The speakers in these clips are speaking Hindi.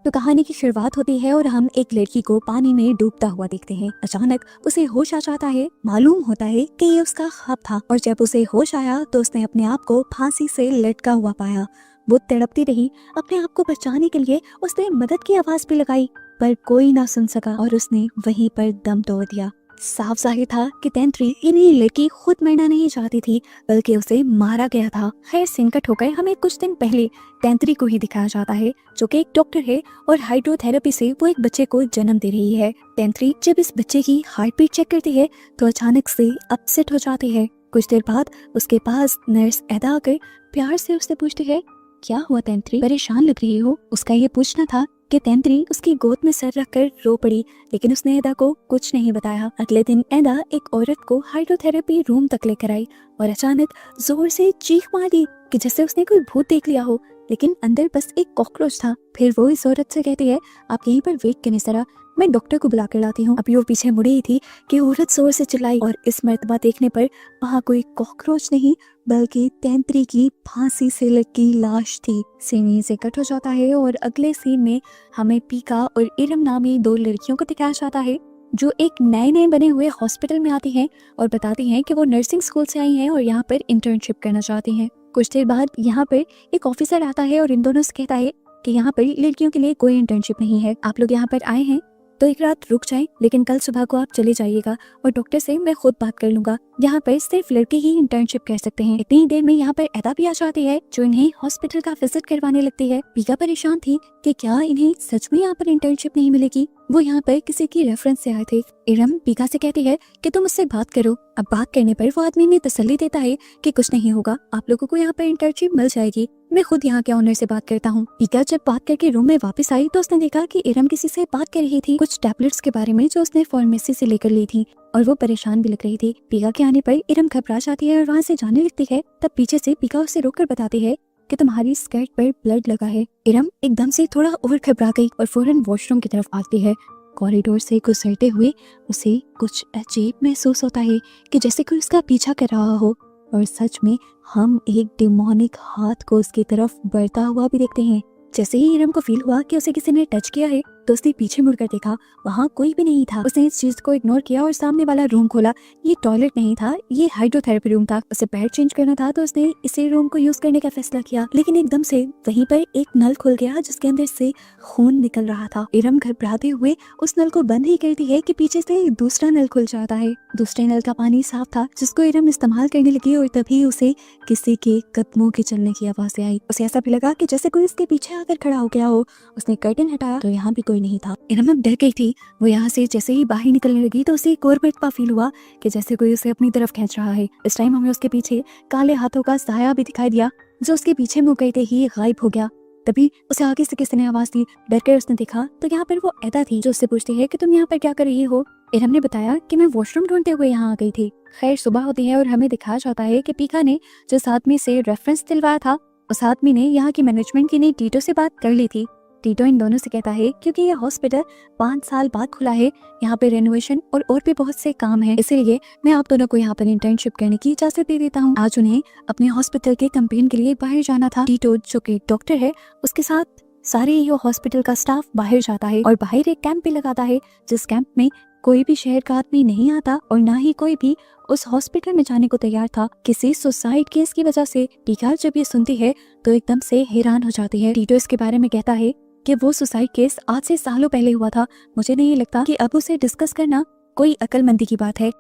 तो कहानी की शुरुआत होती है और हम एक लड़की को पानी में डूबता हुआ देखते हैं। अचानक उसे होश आ जाता है। मालूम होता है कि ये उसका ख्वाब था और जब उसे होश आया तो उसने अपने आप को फांसी से लटका हुआ पाया। वो तड़पती रही। अपने आप को बचाने के लिए उसने मदद की आवाज भी लगाई, पर कोई ना सुन सका और उसने वहीं पर दम तोड़ दिया। साफ जाहिर था कि तैंत्री ये लड़की खुद मरना नहीं चाहती थी, बल्कि उसे मारा गया था। खैर, संकट होकर हमें कुछ दिन पहले तैंत्री को ही दिखाया जाता है, जो कि एक डॉक्टर है और हाइड्रोथेरेपी से वो एक बच्चे को जन्म दे रही है। तैंत्री जब इस बच्चे की हार्ट बीट चेक करती है तो अचानक से अपसेट हो जाती है। कुछ देर बाद उसके पास नर्स एदा आकर प्यार से उससे पूछती है, क्या हुआ तैंत्री, परेशान लग रही हो। उसका ये पूछना था कि तैंत्री उसकी गोद में सर रखकर रो पड़ी, लेकिन उसने एदा को कुछ नहीं बताया। अगले दिन एदा एक औरत को हाइड्रोथेरेपी रूम तक लेकर आई और अचानक जोर से चीख मारी कि जैसे उसने कोई भूत देख लिया हो, लेकिन अंदर बस एक कॉकरोच था। फिर वो इस औरत से कहती है, आप यहीं पर वेट करने जरा, मैं डॉक्टर को बुला कर लाती हूँ। अभी वो पीछे मुड़ी ही थी कि औरत जोर से चिल्लाई और इस मर्तबा देखने पर वहाँ कोई कॉकरोच नहीं बल्कि तैंत्री की फांसी से लटकी लाश थी। सीन से कट हो जाता है और अगले सीन में हमें पीका और इरम नामी दो लड़कियों को दिखाया जाता है, जो एक नए बने हुए हॉस्पिटल में आती हैं और बताती हैं कि वो नर्सिंग स्कूल से आई हैं और यहाँ पर इंटर्नशिप करना चाहती हैं। कुछ देर बाद यहाँ पर एक ऑफिसर आता है और इन दोनों से कहता है कि यहाँ पर लड़कियों के लिए कोई इंटर्नशिप नहीं है। आप लोग यहाँ पर आए हैं तो एक रात रुक जाएं, लेकिन कल सुबह को आप चले जाइएगा और डॉक्टर से मैं खुद बात कर लूंगा। यहाँ पर सिर्फ लड़के ही इंटर्नशिप कर सकते हैं। इतनी देर में यहाँ पर एदा भी आ जाती है, जो इन्हें हॉस्पिटल का विजिट करवाने लगती है। पीका परेशान थी कि क्या इन्हें सच में यहाँ पर इंटर्नशिप नहीं मिलेगी। वो यहाँ पर किसी की रेफरेंस से आए थे। इरम पीका से कहती है कि तुम उससे बात करो। अब बात करने पर वो आदमी ने तसल्ली देता है कि कुछ नहीं होगा, आप लोगों को यहाँ पर इंटर्नशिप मिल जाएगी, मैं खुद यहाँ के ऑनर से बात करता हूँ। पीका जब बात करके रूम में वापस आई तो उसने देखा कि इरम किसी से बात कर रही थी कुछ टैबलेट्स के बारे में जो उसने फार्मेसी से लेकर ली थी, और वो परेशान भी लग रही थी। पीका के आने पर इरम घबरा जाती है और वहाँ से जाने लगती है। तब पीछे से पीका उसे रोककर बताती है कि तुम्हारी स्कर्ट पर ब्लड लगा है। इरम एकदम से थोड़ा और घबरा गई और फौरन वॉशरूम की तरफ आती है। कॉरिडोर से गुजरते हुए उसे कुछ अजीब महसूस होता है कि जैसे कोई उसका पीछा कर रहा हो, और सच में हम एक डिमोनिक हाथ को उसकी तरफ बढ़ता हुआ भी देखते हैं। जैसे ही इरम को फील हुआ कि उसे किसी ने टच किया है तो उसने पीछे मुड़कर देखा, वहाँ कोई भी नहीं था। उसने इस चीज को इग्नोर किया और सामने वाला रूम खोला। ये टॉयलेट नहीं था, ये हाइड्रोथेरेपी रूम था। उसे पैड चेंज करना था तो उसने इसी रूम को यूज करने का फैसला किया, लेकिन एकदम से वहीं पर एक नल खुल गया जिसके अंदर से खून निकल रहा था। इरम घबराते हुए उस नल को बंद ही करती है कि पीछे से दूसरा नल खुल जाता है। दूसरे नल का पानी साफ था जिसको इरम इस्तेमाल करने लगी और तभी उसे किसी के कदमों के चलने की आवाज़ आई। उसे ऐसा भी लगा कि जैसे कोई उसके पीछे आकर खड़ा हो गया हो। उसने कर्टन हटाया तो यहाँ भी कोई नहीं था। इरम अब डर गई थी। वो यहाँ से जैसे ही बाहर निकलने लगी तो उसे एक और मर्तबा फील हुआ कि जैसे कोई उसे अपनी तरफ खींच रहा है। इस टाइम हमें उसके पीछे काले हाथों का साया भी दिखाई दिया जो उसके पीछे मुड़ गए थे ही गायब हो गया। तभी उसे आगे से किसी ने आवाज दी। डर कर उसने देखा तो यहाँ पर वो एदा थी, जो उससे पूछती है कि तुम यहाँ पर क्या कर रही हो। इरम ने बताया कि मैं वॉशरूम ढूंढते हुए यहाँ आ गई थी। खैर, सुबह होती है और हमें दिखाया जाता है कि पीका ने जिस आदमी से रेफरेंस दिलवाया था उस आदमी ने यहाँ की मैनेजमेंट की नहीं टीटो से बात कर ली थी। टीटो इन दोनों से कहता है क्योंकि यह हॉस्पिटल 5 साल बाद खुला है, यहाँ पे रेनोवेशन और भी बहुत से काम है, इसीलिए मैं आप दोनों को यहाँ पर इंटर्नशिप करने की इजाजत दे देता हूँ। आज उन्हें अपने हॉस्पिटल के कैंपेन के लिए बाहर जाना था। टीटो, जो कि डॉक्टर है, उसके साथ सारे ये हॉस्पिटल का स्टाफ बाहर जाता है और बाहर एक कैंप भी लगाता है, जिस कैंप में कोई भी शहर का आदमी नहीं आता और ना ही कोई भी उस हॉस्पिटल में जाने को तैयार था। किसी सुसाइड केस की वजह से पीका जब ये सुनती है तो एकदम से हैरान हो जाती है। टीटो इसके बारे में कहता है कि वो सुसाइड केस आज से सालों पहले हुआ था। मुझे नहीं लगता कि अब उसे डिस्कस करना कोई अक्लमंदी की बात है।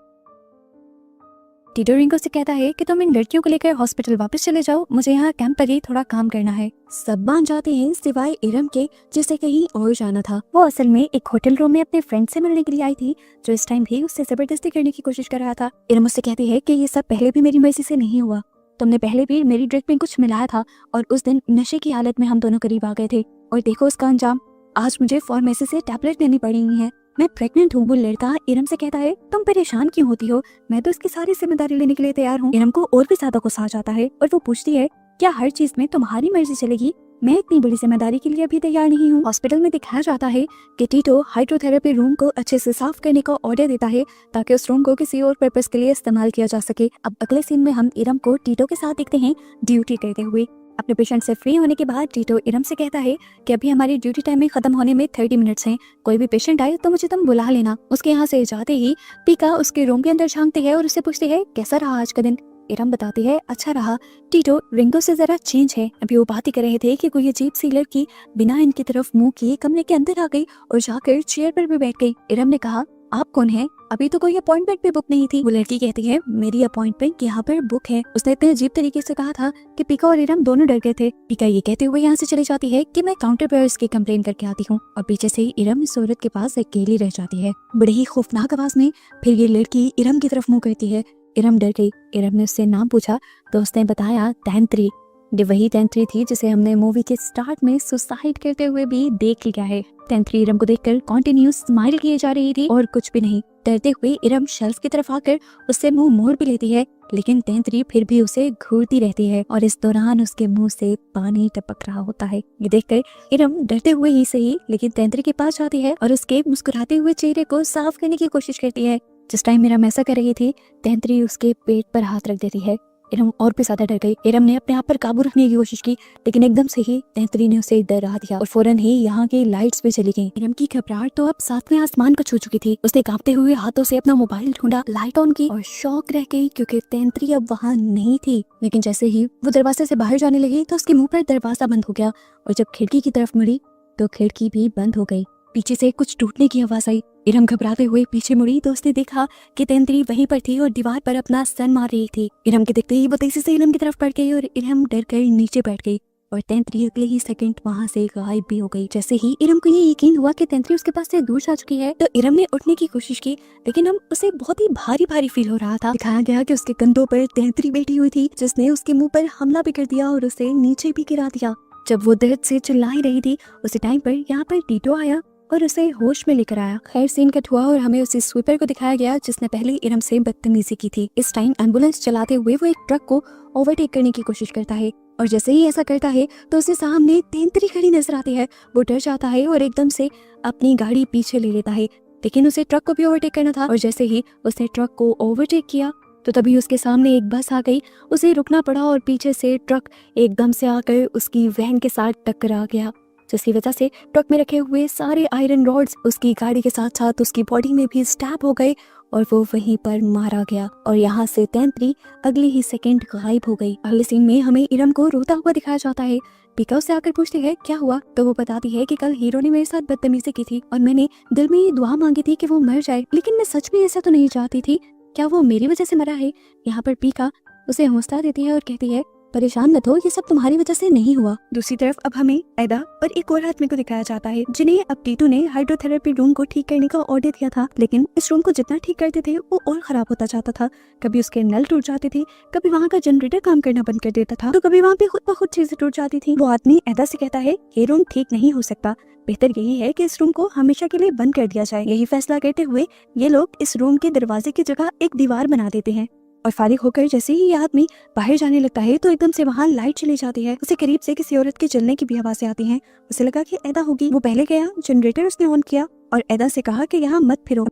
टीटो रिंगो से कहता है कि तुम इन लड़कियों को लेकर हॉस्पिटल वापस चले जाओ, मुझे यहाँ कैंप पर ही थोड़ा काम करना है। सब मान जाते हैं सिवाय इरम के, जिसे कहीं और जाना था। वो असल में एक होटल रूम में अपने फ्रेंड से मिलने के लिए आई थी, जो इस टाइम भी उससे जबरदस्ती करने की कोशिश कर रहा था। इरम उससे कहती है कि ये सब पहले भी मेरी मर्जी से नहीं हुआ, तुमने पहले भी मेरी ड्रिंक में कुछ मिलाया था और उस दिन नशे की हालत में हम दोनों करीब आ गए थे, और देखो उसका अंजाम, आज मुझे फार्मेसी से टैबलेट लेनी पड़ी है, मैं प्रेग्नेंट हूँ। वो लड़का इरम से कहता है तुम परेशान क्यों होती हो, मैं तो इसकी सारी जिम्मेदारी लेने के लिए तैयार हूँ। इरम को और भी ज्यादा गुस्सा आ जाता है और वो पूछती है क्या हर चीज में तुम्हारी मर्जी चलेगी, मैं इतनी बड़ी जिम्मेदारी के लिए अभी तैयार नहीं हूँ। हॉस्पिटल में दिखाया जाता है कि टीटो हाइड्रोथेरेपी रूम को अच्छे से साफ करने का ऑर्डर देता है ताकि उस रूम को किसी और पर्पस के लिए इस्तेमाल किया जा सके। अब अगले सीन में हम इरम को टीटो के साथ देखते हैं ड्यूटी करते हुए। अपने पेशेंट से फ्री होने के बाद टीटो इरम से कहता है कि अभी हमारी ड्यूटी टाइम में खत्म होने में 30 मिनट्स हैं, कोई भी पेशेंट आए तो मुझे तुम बुला लेना। उसके यहाँ से जाते ही पीका उसके रूम के अंदर झांकती है और उससे पूछती है कैसा रहा आज का दिन। इरम बताती है अच्छा रहा। टीटो रिंगो से जरा चेंज है। अभी वो बात ही कर रहे थे कि कोई अजीब सी लड़की बिना इनकी तरफ मुंह किए कमरे के अंदर आ गई और जाकर चेयर पर भी बैठ गई। इरम ने कहा आप कौन हैं? अभी तो कोई अपॉइंटमेंट भी बुक नहीं थी। वो लड़की कहती है मेरी अपॉइंटमेंट यहाँ पर बुक है। उसने इतने अजीब तरीके से कहा था कि पीका और इरम दोनों डर गए थे। पीका ये कहते हुए यहाँ से चली जाती है कि मैं काउंटर पर इसकी कंप्लेन करके आती हूँ और पीछे से इरम इस औरत के पास अकेली रह जाती है। बड़ी ही खौफनाक आवाज में फिर ये लड़की इरम की तरफ मुँह करती है। इरम डर गई। इरम ने उससे नाम पूछा तो उसने बताया तैंत्री। ये वही तैंत्री थी जिसे हमने मूवी के स्टार्ट में सुसाइड करते हुए भी देख लिया है। तैंत्री इरम को देखकर कॉन्टिन्यूस स्माइल किए जा रही थी और कुछ भी नहीं। डरते हुए इरम शेल्फ की तरफ आकर उससे मुंह मोड़ भी लेती है, लेकिन तैंत्री फिर भी उसे घूरती रहती है और इस दौरान उसके मुंह से पानी टपक रहा होता है। ये देखकर इरम डरते हुए ही सही लेकिन तैंत्री के पास जाती है और उसके मुस्कुराते हुए चेहरे को साफ करने की कोशिश करती है। जिस टाइम इरम ऐसा कर रही थी तैंत्री उसके पेट पर हाथ रख देती है। इरम और भी ज्यादा डर गई। इरम ने अपने आप पर काबू रखने की कोशिश की लेकिन एकदम से ही तैंत्री ने उसे डरा दिया और फौरन ही यहाँ की लाइट्स भी चली गईं। इरम की घबराहट तो अब सातवें आसमान को छू चुकी थी। उसने कांपते हुए हाथों से अपना मोबाइल ढूंढा, लाइट ऑन की और शॉक रह गई क्योंकि तैंत्री अब वहाँ नहीं थी। लेकिन जैसे ही वो दरवाजे से बाहर जाने लगी तो उसके मुंह पर दरवाजा बंद हो गया और जब खिड़की की तरफ मुड़ी तो खिड़की भी बंद हो गई। पीछे से कुछ टूटने की आवाज आई। इरम घबराते हुए पीछे मुड़ी तो उसने देखा कि तैंत्री वहीं पर थी और दीवार पर अपना सर मार रही थी। इरम के देखते ही वो तेजी से इरम की तरफ बढ़ गई और इरम डर कर नीचे बैठ गई और तैंत्री अगले ही सेकंड वहां से गायब भी हो गई। जैसे ही इरम को ये यकीन हुआ कि तैंत्री उसके पास से दूर जा चुकी है तो इरम ने उठने की कोशिश की लेकिन अब उसे बहुत ही भारी भारी फील हो रहा था। दिखाया गया कि उसके कंधों पर तैंत्री बैठी हुई थी जिसने उसके मुंह पर हमला भी कर दिया और उसे नीचे भी गिरा दिया। जब वो दर्द से चिल्ला रही थी उसी टाइम पर यहाँ पर टीटो आया और उसे होश में लेकर आया। खैर सीन कट हुआ और हमें उसी स्वीपर को दिखाया गया जिसने पहले इरम से बदतमीजी की थी। इस टाइम एम्बुलेंस चलाते हुए वो एक ट्रक को ओवरटेक करने की कोशिश करता है और जैसे ही ऐसा करता है तो उसे सामने तैंत्री खड़ी नजर आती है। वो डर जाता है और एकदम से अपनी गाड़ी पीछे ले लेता है लेकिन उसे ट्रक को भी ओवरटेक करना था और जैसे ही उसने ट्रक को ओवरटेक किया तो तभी उसके सामने एक बस आ गई। उसे रुकना पड़ा और पीछे से ट्रक एकदम से आकर उसकी वैन के साथ टकरा गया जिसकी वजह से ट्रक में रखे हुए सारे आयरन रॉड्स उसकी गाड़ी के साथ साथ उसकी बॉडी में भी स्टैब हो गए और वो वहीं पर मारा गया और यहाँ से तैंत्री अगले ही सेकंड गायब हो गई। अगले सीन में हमें इरम को रोता हुआ दिखाया जाता है। पीका उससे आकर पूछती है क्या हुआ तो वो बताती है कि कल हीरो ने मेरे साथ बदतमीजी की थी और मैंने दिल में ये दुआ मांगी थी कि वो मर जाए लेकिन मैं सच में ऐसा तो नहीं चाहती थी। क्या वो मेरी वजह से मरा है? यहाँ पर पीका उसे हौसला देती है और कहती है परेशान मत हो, ये सब तुम्हारी वजह से नहीं हुआ। दूसरी तरफ अब हमें एदा और एक और आदमी को दिखाया जाता है जिन्हें अब टीटू ने हाइड्रोथेरेपी रूम को ठीक करने का ऑर्डर दिया था लेकिन इस रूम को जितना ठीक करते थे वो और खराब होता जाता था। कभी उसके नल टूट जाते थे, कभी वहाँ का जनरेटर काम करना बंद कर देता था तो कभी वहाँ पे खुद ब खुद चीजें टूट जाती थी। वो आदमी एदा से कहता है ये रूम ठीक नहीं हो सकता, बेहतर यही है कि इस रूम को हमेशा के लिए बंद कर दिया जाए। यही फैसला करते हुए ये लोग इस रूम के दरवाजे की जगह एक दीवार बना देते हैं और फारिग होकर जैसे ही ये आदमी बाहर जाने लगता है तो एकदम से वहाँ लाइट चली जाती है। उसे करीब से किसी औरत के चलने की भी आवाजें आती हैं। उसे लगा कि एदा होगी। वो पहले गया, जनरेटर उसने ऑन किया और एदा से कहा कि यहाँ मत फिरो।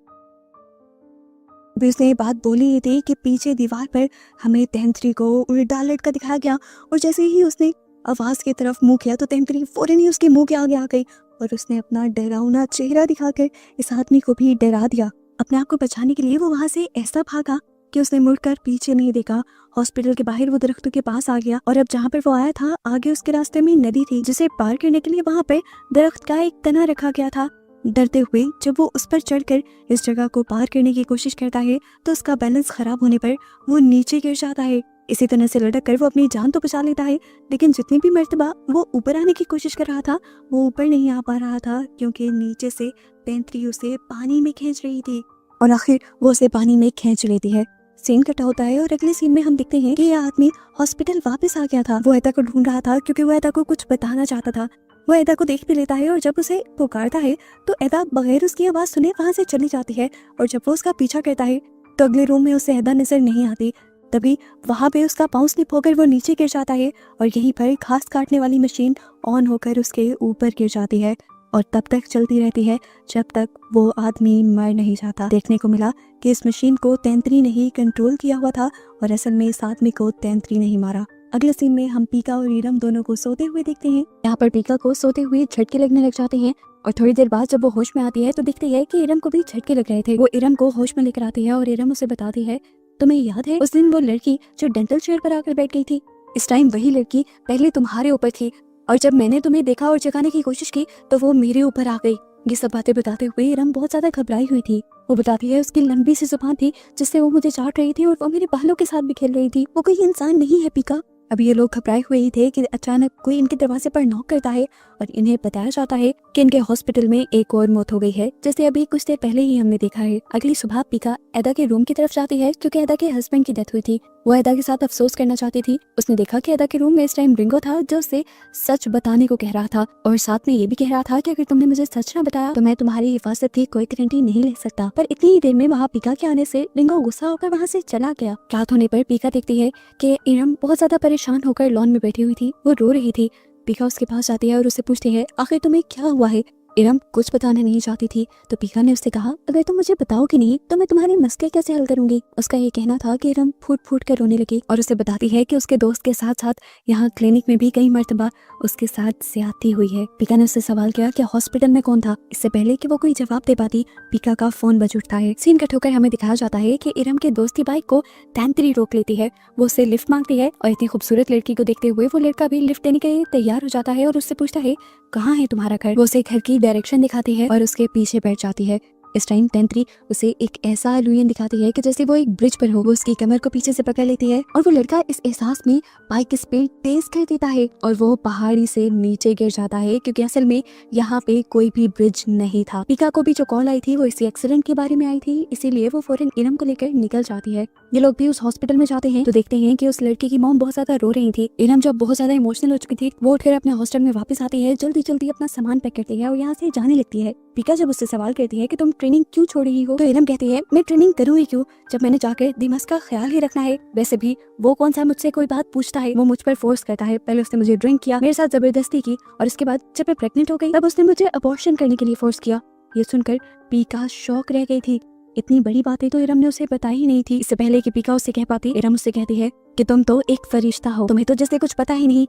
भी उसने ये बात बोली ही थी कि पीछे दीवार पर हमें तैंत्री को उल्टा लटका दिखाया गया और जैसे ही उसने आवाज की तरफ मुंह किया तो तैंत्री फौरन ही उसके मुंह के आगे आ गई और उसने अपना डरावना चेहरा दिखाकर इस आदमी को भी डरा दिया। अपने आप को बचाने के लिए वो वहाँ से ऐसा भागा कि उसने मुड़कर पीछे नहीं देखा। हॉस्पिटल के बाहर वो दरख्तों के पास आ गया और अब जहाँ पर वो आया था आगे उसके रास्ते में नदी थी जिसे पार करने के लिए वहाँ पे दरख्त का एक तना रखा गया था। डरते हुए जब वो उस पर चढ़कर इस जगह को पार करने की कोशिश करता है तो उसका बैलेंस खराब होने पर वो नीचे गिर जाता है। इसी तरह से लटक कर वो अपनी जान तो बचा लेता है लेकिन जितनी भी मर्तबा वो ऊपर आने की कोशिश कर रहा था वो ऊपर नहीं आ पा रहा था क्योंकि नीचे से तैंत्री उसे पानी में खींच रही थी और आखिर वो उसे पानी में खींच लेती है। सीन कटा होता है और अगले सीन में हम देखते हैं कि यह आदमी हॉस्पिटल वापस आ गया था। वो एदा को ढूंढ रहा था क्योंकि वो एदा को कुछ बताना चाहता था। वो एदा को देख भी लेता है और जब उसे पुकारता है तो एदा बगैर उसकी आवाज सुने वहां से चली जाती है और जब वो उसका पीछा करता है तो अगले रूम में उसे एदा नजर नहीं आती। तभी वहां पे उसका पाँव स्लिप होकर वो नीचे गिर जाता है और यहीं पर घास काटने वाली मशीन ऑन होकर उसके ऊपर गिर जाती है और तब तक चलती रहती है जब तक वो आदमी मर नहीं जाता। देखने को मिला कि इस मशीन को तैंत्री ने ही कंट्रोल किया हुआ था और असल में इस आदमी को तैंत्री नहीं मारा। अगले सीन में हम पीका और इरम दोनों को सोते हुए देखते हैं। यहाँ पर पीका को सोते हुए झटके लगने लग जाते हैं और थोड़ी देर बाद जब वो होश में आती है तो दिखती है कि इरम को भी झटके लग रहे थे। वो इरम को होश में लेकर आती है और इरम उसे बताती है, तुम्हें याद है उस दिन वो लड़की जो डेंटल चेयर पर आकर बैठ गई थी? इस टाइम वही लड़की पहले तुम्हारे ऊपर थी और जब मैंने तुम्हें देखा और जगाने की कोशिश की तो वो मेरे ऊपर आ गई। ये सब बातें बताते हुए इरम बहुत ज्यादा घबराई हुई थी। वो बताती है उसकी लंबी सी जुबान थी जिससे वो मुझे चाट रही थी और वो मेरे बालों के साथ भी खेल रही थी। वो कोई इंसान नहीं है पीका। अभी ये लोग घबराए हुए ही थे कि अचानक कोई इनके दरवाजे पर नॉक करता है और इन्हें बताया जाता है कि इनके हॉस्पिटल में एक और मौत हो गई है, जैसे अभी कुछ देर पहले ही हमने देखा है। अगली सुबह पीका एदा के रूम की तरफ जाती है क्योंकि एदा के हस्बैंड की डेथ हुई थी। वो एदा के साथ अफसोस करना चाहती थी। उसने देखा कि एदा के रूम में इस टाइम रिंगो था जो उसे सच बताने को कह रहा था और साथ में ये भी कह रहा था कि अगर तुमने मुझे सच न बताया तो मैं तुम्हारी हिफाजत की कोई गारंटी नहीं ले सकता। पर इतनी ही देर में वहाँ पीका के आने से रिंगो गुस्सा होकर वहाँ से चला गया। रात होने पर पीका देखती है कि इरम बहुत ज्यादा परेशान होकर लॉन में बैठी हुई थी। वो रो रही थी। पीका उसके पास जाती है और उससे पूछती है, आखिर तुम्हें क्या हुआ है? इरम कुछ बताना नहीं चाहती थी तो पीका ने उससे कहा, अगर तुम मुझे बताओगे नहीं तो मैं तुम्हारे मसले कैसे हल करूंगी? उसका ये कहना था कि इरम फूट फूट कर रोने लगी और उसे बताती है कि उसके दोस्त के साथ साथ यहाँ क्लिनिक में भी कई मर्तबा उसके साथ ज्यादती हुई है। पीका ने उससे सवाल किया कि हॉस्पिटल में कौन था। इससे पहले कि वो कोई जवाब दे पाती पीका का फोन बज उठता है। सीन कट होकर हमें दिखाया जाता है कि इरम के दोस्त की बाइक को तैंतरी रोक लेती है। वो उससे लिफ्ट मांगती है और इतनी खूबसूरत लड़की को देखते हुए वो लड़का भी लिफ्ट देने के लिए तैयार हो जाता है और उससे पूछता है, कहाँ है तुम्हारा घर? वो उसे घर की डायरेक्शन दिखाती है और उसके पीछे बैठ जाती है। इस टाइम तैंतरी उसे एक ऐसा इल्यूजन दिखाती है कि जैसे वो एक ब्रिज पर हो। वो उसकी कमर को पीछे से पकड़ लेती है और वो लड़का इस एहसास में बाइक की स्पीड तेज कर देता है और वो पहाड़ी से नीचे गिर जाता है क्योंकि असल में यहाँ पे कोई भी ब्रिज नहीं था। पीका को भी जो कॉल आई थी वो इसी एक्सीडेंट के बारे में आई थी, इसीलिए वो फौरन इरम को लेकर निकल जाती है। ये लोग भी उस हॉस्पिटल में जाते हैं तो देखते हैं कि उस लड़की की मॉम बहुत ज्यादा रो रही थी। इरम जब बहुत ज्यादा इमोशनल हो चुकी थी वो उठकर अपने हॉस्टल में वापस आती है, जल्दी जल्दी अपना सामान पैक करती है और यहाँ से जाने लगती है। पीका जब उससे सवाल करती है कि तुम ट्रेनिंग क्यों छोड़ रही हो तो इरम कहती है, मैं ट्रेनिंग करूँ ही क्यों जब मैंने जाकर दिमाग का ख्याल ही रखना है। वैसे भी वो कौन सा मुझसे कोई बात पूछता है। वो मुझ पर फोर्स करता है। पहले उसने मुझे ड्रिंक किया, मेरे साथ जबरदस्ती की और इसके बाद जब मैं प्रेग्नेंट हो गई तब उसने मुझे अबॉर्शन करने के लिए फोर्स किया। ये सुनकर पीका शॉक रह गई थी। इतनी बड़ी बातें तो इरम ने उसे बताई ही नहीं थी। इससे पहले कि पीका उससे कह पाती इरम उससे कहती है कि तुम तो एक फरिश्ता हो, तुम्हें तो जैसे कुछ पता ही नहीं।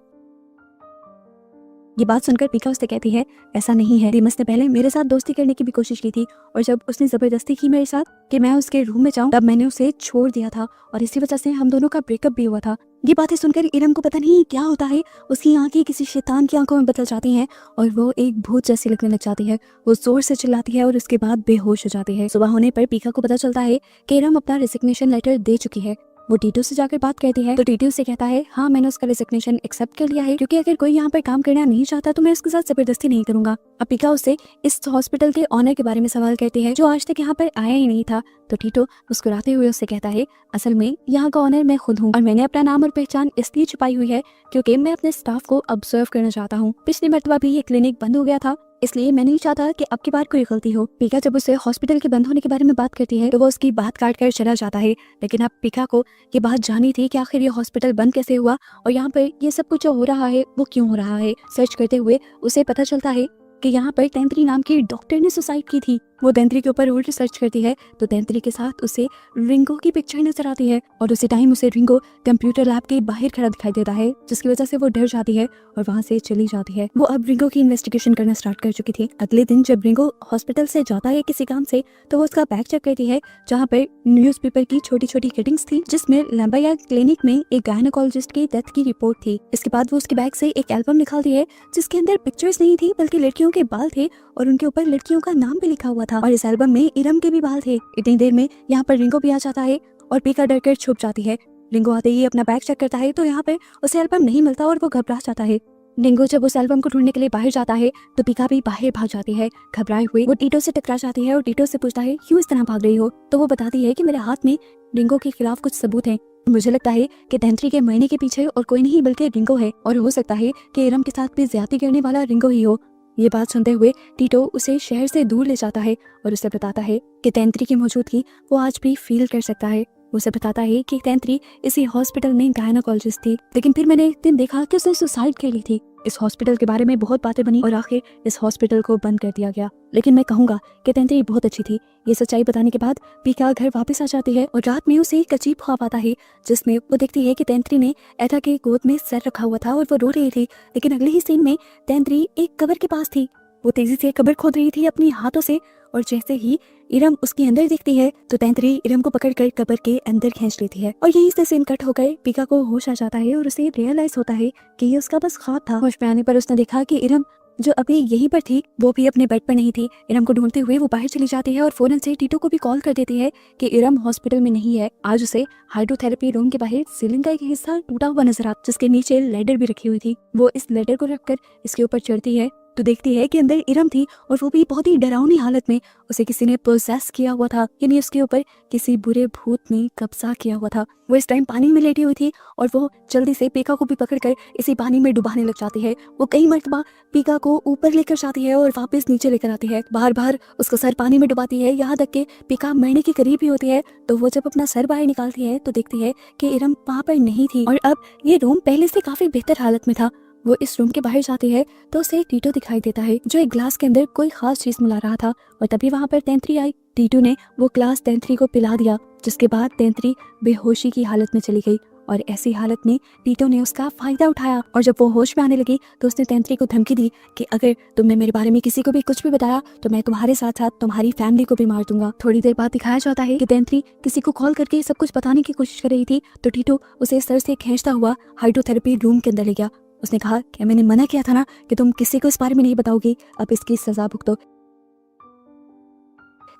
ये बात सुनकर पीका उससे कहती है, ऐसा नहीं है, दिमस ने पहले मेरे साथ दोस्ती करने की भी कोशिश की थी और जब उसने जबरदस्ती की मेरे साथ कि मैं उसके रूम में जाऊं तब मैंने उसे छोड़ दिया था और इसी वजह से हम दोनों का ब्रेकअप भी हुआ था। ये बातें सुनकर इरम को पता नहीं क्या होता है, उसकी आंखें किसी शैतान की आंखों में बदल जाती हैं और वो एक भूत जैसी लगने लग जाती है। वो जोर से चिल्लाती है और उसके बाद बेहोश हो जाती है। सुबह होने पर पीका को पता चलता है कि इरम अपना रेजिग्नेशन लेटर दे चुकी है। वो टीटू से जाकर बात करती है तो टीटू से कहता है, हाँ मैंने उसका रेजिग्नेशन एक्सेप्ट कर लिया है क्योंकि अगर कोई यहाँ पर काम करना नहीं चाहता तो मैं उसके साथ जबरदस्ती नहीं करूंगा। अब पीका उससे इस हॉस्पिटल के ऑनर के बारे में सवाल करती है जो आज तक यहाँ पर आया ही नहीं था। तो टीटू मुस्कुराते हुए उससे कहता है, असल में यहाँ का ऑनर मैं खुद हूँ और मैंने अपना नाम और पहचान इसलिए छुपाई हुई है क्योंकि मैं अपने स्टाफ को ऑब्जर्व करना चाहता हूँ। पिछली मरतबा भी ये क्लिनिक बंद हो गया था इसलिए मैं नहीं चाहता कि अब की बार कोई गलती हो। पीका जब उसे हॉस्पिटल के बंद होने के बारे में बात करती है तो वो उसकी बात काट कर चला जाता है। लेकिन अब पीका को ये बात जानी थी कि आखिर ये हॉस्पिटल बंद कैसे हुआ और यहाँ पर ये सब कुछ जो हो रहा है वो क्यों हो रहा है। सर्च करते हुए उसे पता चलता है कि यहाँ पर तैंतरी नाम की डॉक्टर ने सुसाइड की थी। वो तैंतरी के ऊपर उल्ट सर्च करती है तो तैंतरी के साथ उसे रिंगो की पिक्चर नजर आती है और उसी टाइम उसे रिंगो कंप्यूटर लैब के बाहर खड़ा दिखाई देता है जिसकी वजह से वो डर जाती है और वहाँ से चली जाती है। वो अब रिंगो की इन्वेस्टिगेशन करना स्टार्ट कर चुकी थी। अगले दिन जब रिंगो हॉस्पिटल से जाता है किसी काम से तो वो उसका बैग चेक करती है जहाँ पर न्यूज़पेपर की छोटी छोटी कटिंग्स थी जिसमें लंबाया क्लिनिक में एक गायनेकोलॉजिस्ट की डेथ की रिपोर्ट थी। इसके बाद वो उसके बैग से एक एल्बम निकालती है जिसके अंदर पिक्चर्स नहीं थी बल्कि लड़कियों के बाल थे और उनके ऊपर लड़कियों का नाम भी लिखा हुआ था और इस एल्बम में इरम के भी बाल थे। इतनी देर में यहाँ पर रिंगो भी आ जाता है और पीका डर कर छुप जाती है। रिंगो आते ही अपना बैग चेक करता है तो यहाँ पर उसे एल्बम नहीं मिलता और वो घबरा जाता है। रिंगो जब उस एल्बम को ढूंढने के लिए बाहर जाता है तो पीका भी बाहर भाग जाती है। घबराए हुए वो टीटो से टकरा जाती है और टीटो से पूछता है, क्यों इस तरह भाग रही हो? तो वो बताती है कि मेरे हाथ में रिंगो के खिलाफ कुछ सबूत हैं। मुझे लगता है कि तैंतरी के मरने के पीछे और कोई नहीं बल्कि रिंगो है और हो सकता है कि इरम के साथ भी ज्यादती करने वाला रिंगो ही हो। ये बात सुनते हुए टीटो उसे शहर से दूर ले जाता है और उसे बताता है कि तैंतरी की मौजूदगी वो आज भी फील कर सकता है। उसे बताता है कि तैंत्री इसी हॉस्पिटल में गायनोकोलॉजिस्ट थी, लेकिन फिर मैंने एक दिन देखा कि उसने सुसाइड कर ली थी। इस हॉस्पिटल के बारे में बहुत बातें बनी और आखिर इस हॉस्पिटल को बंद कर दिया गया। लेकिन मैं कहूंगा कि तैंत्री बहुत अच्छी थी। ये सच्चाई बताने के बाद पीका घर वापस आ जाती है और रात में उसे एक अजीब ख्वाब आता है जिसमें वो देखती है कि तैंत्री ने एटा के गोद में सर रखा हुआ था और वो रो रही थी। लेकिन अगले ही सीन में तैंत्री एक कब्र के पास थी। वो तेजी से कब्र खोद रही थी अपनी हाथों से और जैसे ही इरम उसके अंदर दिखती है तो तैंत्री इरम को पकड़कर कब्र के अंदर खींच लेती है और यही से सीन कट होकर पीका को होश आ जाता है और उसे रियलाइज होता है कि ये उसका बस ख्वाब था। होश में आने पर उसने देखा कि इरम जो अभी यहीं पर थी वो भी अपने बेड पर नहीं थी। इरम को ढूंढते हुए वो बाहर चली जाती है और फौरन से टीटू को भी कॉल कर देती है कि इरम हॉस्पिटल में नहीं है। आज उसे हाइड्रोथेरेपी रूम के बाहर सीलिंग का एक हिस्सा टूटा हुआ नजर आता जिसके नीचे लेडर भी रखी हुई थी। वो इस लेडर को रखकर इसके ऊपर चढ़ती है तो देखती है कि अंदर इरम थी और वो भी बहुत ही डरावनी हालत में। उसे किसी ने पोसेस किया हुआ था, यानी उसके ऊपर किसी बुरे भूत ने कब्जा किया हुआ था। वो इस टाइम पानी में लेटी हुई थी और वो जल्दी से पीका को भी पकड़कर इसी पानी में डुबाने लग जाती है। वो कई मर्तबा पीका को ऊपर लेकर जाती है और वापस नीचे लेकर आती है, बार बार उसका सर पानी में डुबाती है, यहाँ तक कि पीका मरने के करीब ही होती है। तो वो जब अपना सर बाहर निकालती है तो देखती है कि इरम वहाँ पर नहीं थी और अब ये रूम पहले से काफी बेहतर हालत में था। वो इस रूम के बाहर जाती है तो उसे टीटू दिखाई देता है जो एक ग्लास के अंदर कोई खास चीज मिला रहा था और तभी वहाँ पर तैंत्री आई। टीटू ने वो ग्लास तैंत्री को पिला दिया जिसके बाद तैंत्री बेहोशी की हालत में चली गई और ऐसी हालत में टीटू ने उसका फायदा उठाया और जब वो होश में आने लगी तो उसने तैंत्री को धमकी दी कि अगर तुमने मेरे बारे में किसी को भी कुछ भी बताया तो मैं तुम्हारे साथ साथ तुम्हारी फैमिली को भी मार दूंगा। थोड़ी देर बाद दिखाया जाता है कि तैंत्री किसी को कॉल करके सब कुछ बताने की कोशिश कर रही थी तो टीटू उसे सर से खींचता हुआ हाइड्रोथेरेपी रूम के अंदर ले गया। उसने कहा कि मैंने मना किया था ना कि तुम किसी को इस बारे में नहीं बताओगी, अब इसकी सजा भुगतो।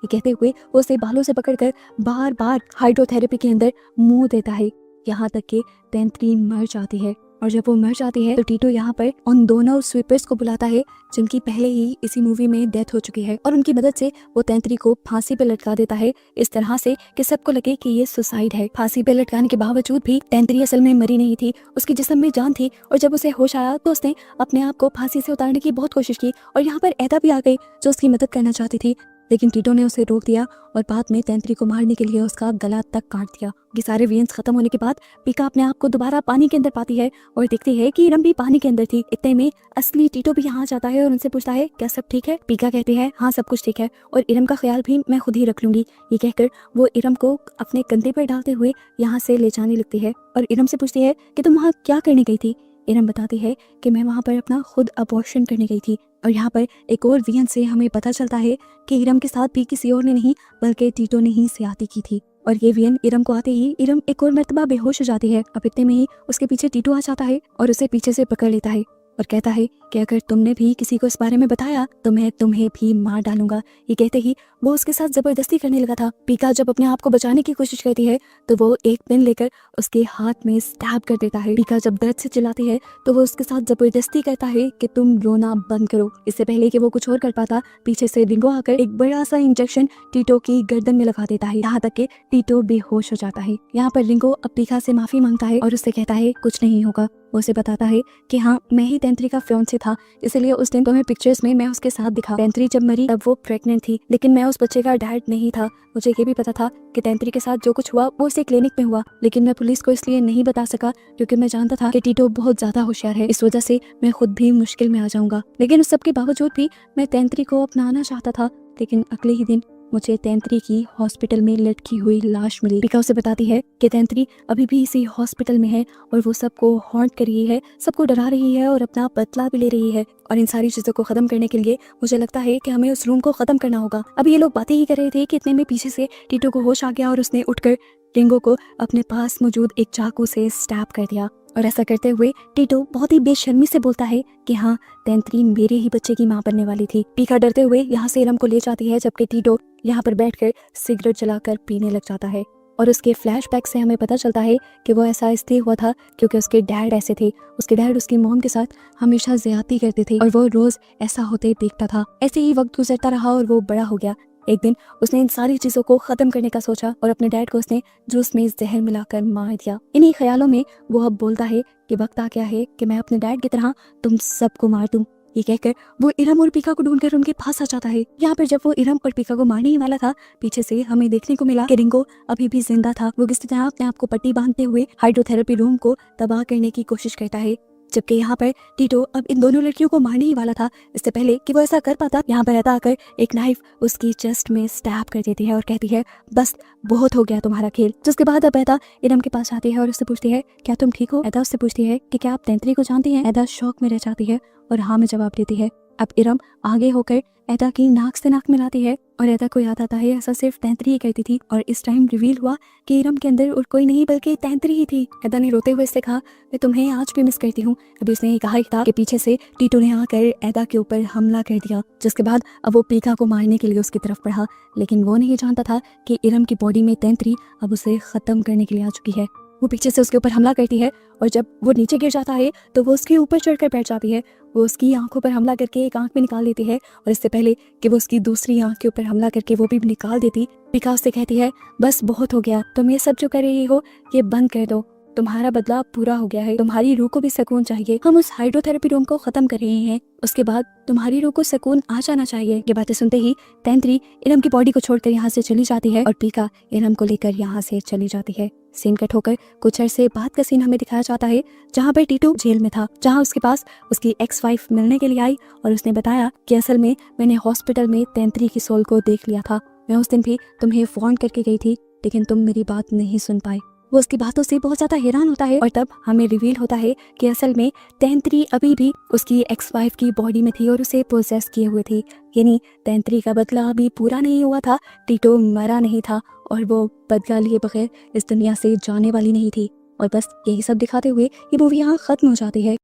ये कहते हुए वो उसे बालों से पकड़कर बार बार हाइड्रोथेरेपी के अंदर मुंह देता है, यहाँ तक कि तैंत्री मर जाती है। और जब वो मर जाती है तो टीटू यहाँ पर उन दोनों स्वीपर्स को बुलाता है जिनकी पहले ही इसी मूवी में डेथ हो चुकी है और उनकी मदद से वो तैंत्री को फांसी पे लटका देता है इस तरह से कि सबको लगे कि ये सुसाइड है। फांसी पे लटकाने के बावजूद भी तैंत्री असल में मरी नहीं थी, उसके जिस्म में जान थी और जब उसे होश आया तो उसने अपने आप को फांसी से उतारने की बहुत कोशिश की और यहाँ पर एदा भी आ गई जो उसकी मदद करना चाहती थी, लेकिन टीटू ने उसे रोक दिया और बाद में तैंत्री को मारने के लिए उसका गला तक काट दिया। ये सारे वियंस खत्म होने के बाद पीका अपने आप को दोबारा पानी के अंदर पाती है और देखती है कि इरम भी पानी के अंदर थी। इतने में असली टीटू भी यहाँ जाता है और उनसे पूछता है क्या सब ठीक है। पीका कहती है हाँ सब कुछ ठीक है और इरम का ख्याल भी मैं खुद ही रख लूंगी। ये कहकर वो इरम को अपने कंधे पर डालते हुए यहाँ से ले जाने लगती है और इरम से पूछती है कि तुम वहाँ क्या करने गई थी। इरम बताती है कि मैं वहाँ पर अपना खुद अबॉर्शन करने गई थी। और यहाँ पर एक और वियन से हमें पता चलता है कि इरम के साथ भी किसी और ने नहीं बल्कि टीटू ने ही ज्यादती की थी और ये वियन इरम को आते ही इरम एक और मर्तबा बेहोश हो जाती है। अब इतने में ही उसके पीछे टीटू आ जाता है और उसे पीछे से पकड़ लेता है और कहता है कि अगर तुमने भी किसी को इस बारे में बताया तो मैं तुम्हें भी मार डालूंगा। ये कहते ही वो उसके साथ जबरदस्ती करने लगा था। पीका जब अपने आप को बचाने की कोशिश करती है तो वो एक पेन लेकर उसके हाथ में स्टैब कर देता है। पीका जब दर्द से चिल्लाती है तो वो उसके साथ जबरदस्ती करता है कि तुम रोना बंद करो। इससे पहले कि वो कुछ और कर पाता पीछे से रिंगो आकर एक बड़ा सा इंजेक्शन टीटो की गर्दन में लगा देता है, यहाँ तक कि टीटो बेहोश हो जाता है। यहाँ पर रिंगो अब पीका से माफी मांगता है और उससे कहता है कुछ नहीं होगा। वो उसे बताता है कि हाँ मैं ही तैंत्री का फियांसे था, इसलिए उस दिन तुम्हें पिक्चर्स में मैं उसके साथ दिखा। तैंत्री जब मरी तब वो प्रेग्नेंट थी, लेकिन मैं उस बच्चे का डैड नहीं था। मुझे ये भी पता था कि तैंत्री के साथ जो कुछ हुआ वो उसे क्लिनिक में हुआ, लेकिन मैं पुलिस को इसलिए नहीं बता सका क्योंकि मैं जानता था कि टीटो बहुत ज्यादा होशियार है, इस वजह से मैं खुद भी मुश्किल में आ जाऊंगा। लेकिन उस सब के बावजूद भी मैं तैंत्री को अपनाना चाहता था। लेकिन अगले ही दिन मुझे तैंत्री की हॉस्पिटल में लटकी हुई लाश मिली। पीका उसे बताती है कि तैंत्री अभी भी इसी हॉस्पिटल में है और वो सबको हॉन्ट कर रही है, सबको डरा रही है और अपना बदला भी ले रही है। और इन सारी चीजों को खत्म करने के लिए मुझे लगता है कि हमें उस रूम को खत्म करना होगा। अभी ये लोग बातें ही कर रहे थे कि इतने में पीछे से टीटू को होश आ गया और उसने उठकर रिंगो को अपने पास मौजूद एक चाकू से स्टैब कर दिया। और ऐसा करते हुए टीटू बहुत ही बेशर्मी से बोलता है कि हाँ तैंत्री मेरे ही बच्चे की माँ बनने वाली थी। पीका डरते हुए यहाँ से इरम को ले जाती है जबकि टीटू यहाँ पर बैठकर सिगरेट जलाकर पीने लग जाता है। और उसके फ्लैशबैक से हमें पता चलता है कि वो ऐसा इसलिए हुआ था क्योंकि उसके डैड ऐसे थे। उसके डैड उसकी मॉम के साथ हमेशा ज्यादती करते थे और वो रोज ऐसा होते देखता था। ऐसे ही वक्त गुजरता रहा और वो बड़ा हो गया। एक दिन उसने इन सारी चीजों को खत्म करने का सोचा और अपने डैड को उसने जूस में जहर मिलाकर मार दिया। इन्हीं ख्यालों में वो अब बोलता है कि वक्त आ गया है कि मैं अपने डैड की तरह तुम सबको मार दूं। ये कहकर वो इरम और पीका को ढूंढकर उनके पास आ जाता है। यहाँ पर जब वो इरम और पीका को मारने ही वाला था, पीछे से हमें देखने को मिला कि रिंगो अभी भी जिंदा था। वो किसी तरह अपने आप को पट्टी बांधते हुए हाइड्रोथेरेपी रूम को तबाह करने की कोशिश करता है, जबकि यहाँ पर टीटो अब इन दोनों लड़कियों को मारने ही वाला था। इससे पहले कि वो ऐसा कर पाता, यहाँ पर एदा आकर एक नाइफ उसकी चेस्ट में स्टैब कर देती है और कहती है बस बहुत हो गया तुम्हारा खेल। जिसके बाद अब एदा इरम के पास आती है और उससे पूछती है क्या तुम ठीक हो। एदा उससे पूछती है कि क्या आप तैंतरी को जानती हैं। एदा शौक में रह जाती है और हाँ में जवाब देती है। अब इरम आगे होकर एदा की नाक से नाक मिलाती है और एदा को याद आता है ऐसा सिर्फ तैंतरी ही करती थी, और इस टाइम रिवील हुआ कि इरम के अंदर और कोई नहीं बल्कि तैंतरी ही थी। एदा ने रोते हुए इससे कहा मैं तुम्हें आज भी मिस करती हूँ। अभी उसने कहा ही था कि पीछे से टीटो ने आकर एदा के ऊपर हमला कर दिया, जिसके बाद अब वो पीका को मारने के लिए उसकी तरफ बढ़ा, लेकिन वो नहीं जानता था कि इरम की बॉडी में तैंतरी अब उसे खत्म करने के लिए आ चुकी है। वो पीछे से उसके ऊपर हमला करती है और जब वो नीचे गिर जाता है तो वो उसके ऊपर चढ़कर बैठ जाती है। वो उसकी आंखों पर हमला करके एक आंख में निकाल लेती है और इससे पहले कि वो उसकी दूसरी आंख के ऊपर हमला करके वो भी निकाल देती, पीका उससे कहती है बस बहुत हो गया, तुम ये सब जो कर रही हो ये बंद कर दो, तुम्हारा बदला पूरा हो गया है, तुम्हारी रूह को भी सुकून चाहिए। हम उस हाइड्रोथेरेपी रूम को खत्म कर रहे हैं, उसके बाद तुम्हारी रूह को सुकून आ जाना चाहिए। ये बातें सुनते ही तैंतरी इरम की बॉडी को छोड़कर यहाँ से चली जाती है और पीका इरम को लेकर यहाँ से चली जाती है। सीन कट होकर कुछ अरसे बाद का सीन हमें दिखाया जाता है जहाँ पर टीटू जेल में था, जहाँ उसके पास उसकी एक्स वाइफ मिलने के लिए आई और उसने बताया कि असल में मैंने हॉस्पिटल में तैंतरी की सोल को देख लिया था, मैं उस दिन भी तुम्हें फोन करके गई थी लेकिन तुम मेरी बात नहीं सुन पाए। वो उसकी बातों से बहुत ज्यादा हैरान होता है और तब हमें रिवील होता है कि असल में तैंतरी अभी भी उसकी एक्स वाइफ की बॉडी में थी और उसे पोजेस किए हुए थी, यानी तैंतरी का बदला अभी पूरा नहीं हुआ था, टीटो मरा नहीं था और वो बदला लिए बगैर इस दुनिया से जाने वाली नहीं थी। और बस यही सब दिखाते हुए ये मूवी यहाँ खत्म हो जाती है।